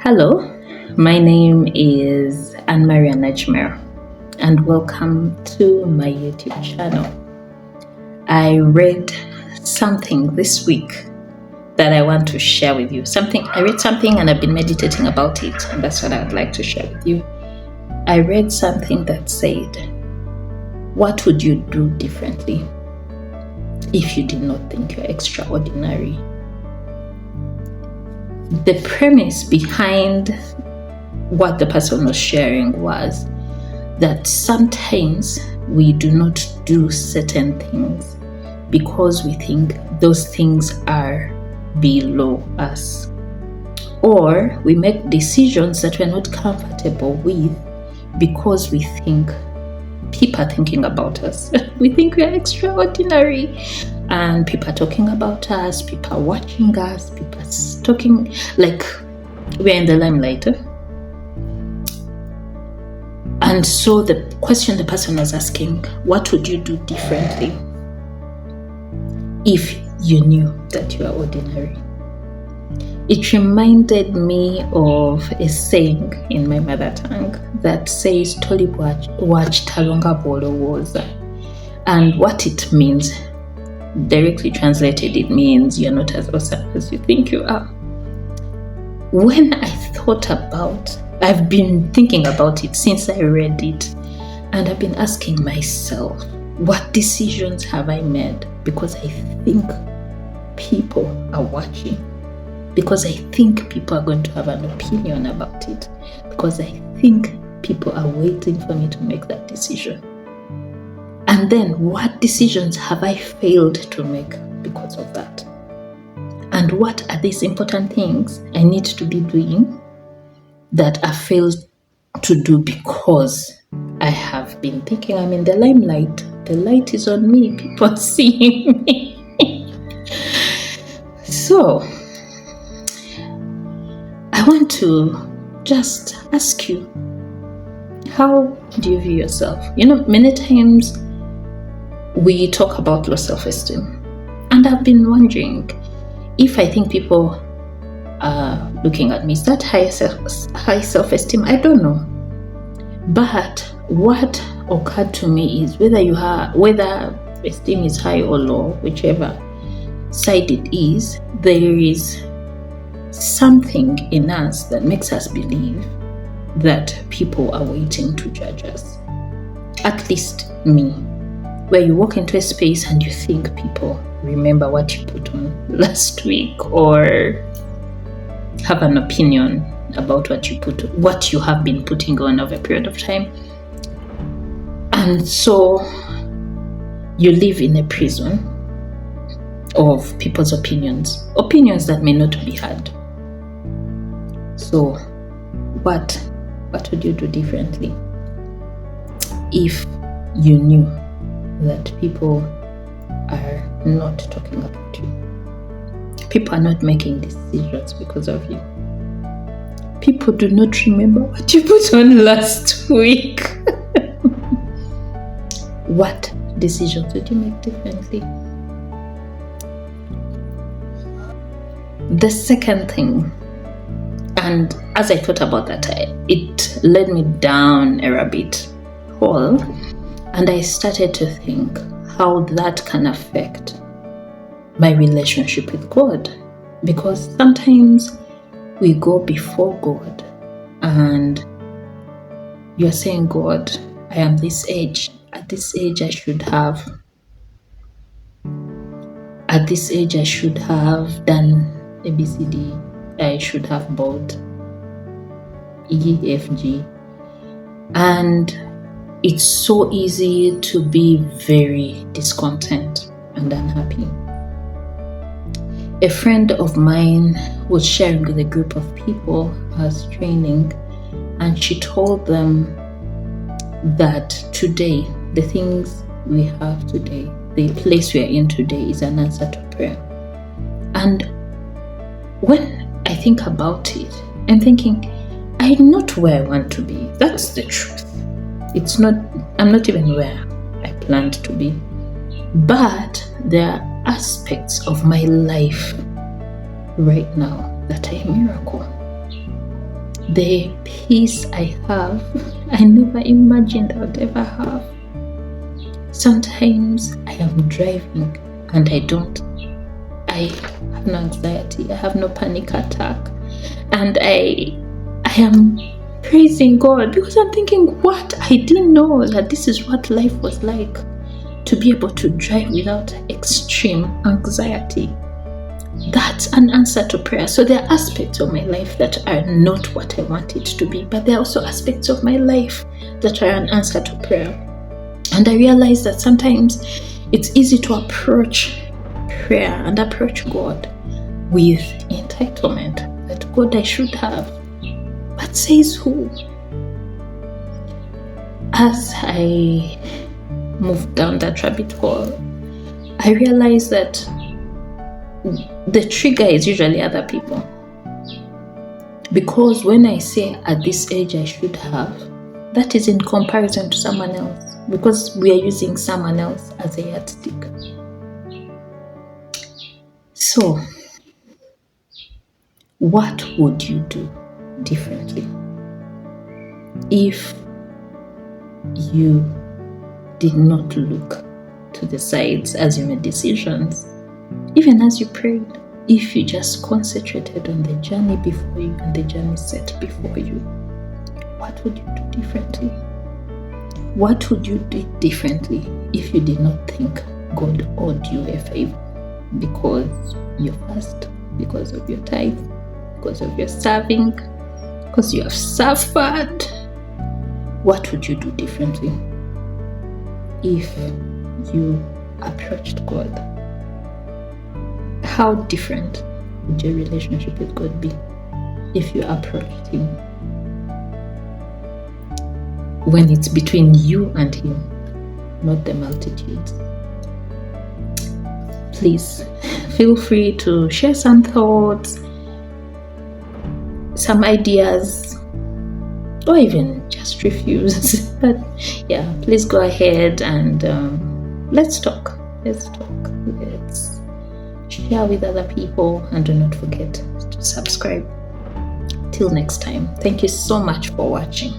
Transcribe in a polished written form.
Hello, my name is Anne-Maria Najmer, and welcome to my YouTube channel. I read something this week that I want to share with you. I read something and I've been meditating about it, and that's what I would like to share with you. I read something that said, what would you do differently if you did not think you're extraordinary? The premise behind what the person was sharing was that sometimes we do not do certain things because we think those things are below us, or we make decisions that we're not comfortable with because we think people are thinking about us. We think we are extraordinary, and people are talking about us, people are watching us, people are talking like we're in the limelight. And so the question the person was asking, what would you do differently if you knew that you are ordinary? It reminded me of a saying in my mother tongue that says, Toli wach talonga bolo woza. And what it means, directly translated, it means you're not as awesome as you think you are. When I've been thinking about it since I read it, and I've been asking myself, what decisions have I made because I think people are watching? Because I think people are going to have an opinion about it, because I think people are waiting for me to make that decision. And then what decisions have I failed to make because of that? And what are these important things I need to be doing that I failed to do because I have been thinking I'm in the limelight? The light is on me, people are seeing me. So I want to just ask you, how do you view yourself? Many times we talk about low self-esteem, and I've been wondering if I think people are looking at me. Is that high self-esteem? I don't know. But what occurred to me is whether esteem is high or low, whichever side it is, there is something in us that makes us believe that people are waiting to judge us. At least me. Where you walk into a space and you think people remember what you put on last week, or have an opinion about what you have been putting on over a period of time. And so you live in a prison of people's opinions that may not be heard. So what would you do differently if you knew that people are not talking about you? People are not making decisions because of you. People do not remember what you put on last week. What decisions would you make differently? The second thing, and as I thought about that, it led me down a rabbit hole, and I started to think how that can affect my relationship with God. Because sometimes we go before God and you're saying, God, I am this age. At this age I should have done ABCD. I should have bought EFG. And it's so easy to be very discontent and unhappy. A friend of mine was sharing with a group of people I was training, and she told them that today, the things we have today, the place we are in today, is an answer to prayer. And when I think about it, I'm thinking, I'm not where I want to be. That's the truth. I'm not even where I planned to be. But there are aspects of my life right now that are a miracle. the peace I have, I never imagined I would ever have. Sometimes I am driving and I have no anxiety, I have no panic attack, and I am praising God because I'm thinking, what? I didn't know that this is what life was like, to be able to drive without extreme anxiety. That's an answer to prayer. So there are aspects of my life that are not what I want it to be, but there are also aspects of my life that are an answer to prayer. And I realize that sometimes it's easy to approach prayer and approach God with entitlement, that God, I should have. But says who? As I moved down that rabbit hole, I realized that the trigger is usually other people. Because when I say at this age I should have, that is in comparison to someone else, because we are using someone else as a yardstick. So, what would you do differently if you did not look to the sides as you made decisions, even as you prayed? If you just concentrated on the journey before you and the journey set before you, what would you do differently? What would you do differently if you did not think God owed you a favor because you fast, because of your tithe, because of your serving, because you have suffered? What would you do differently if you approached God? How different would your relationship with God be if you approached Him when it's between you and Him, not the multitudes? Please feel free to share some thoughts, some ideas, or even just refuse. But yeah, please go ahead and let's talk. Let's share with other people, and do not forget to subscribe. Till next time, thank you so much for watching.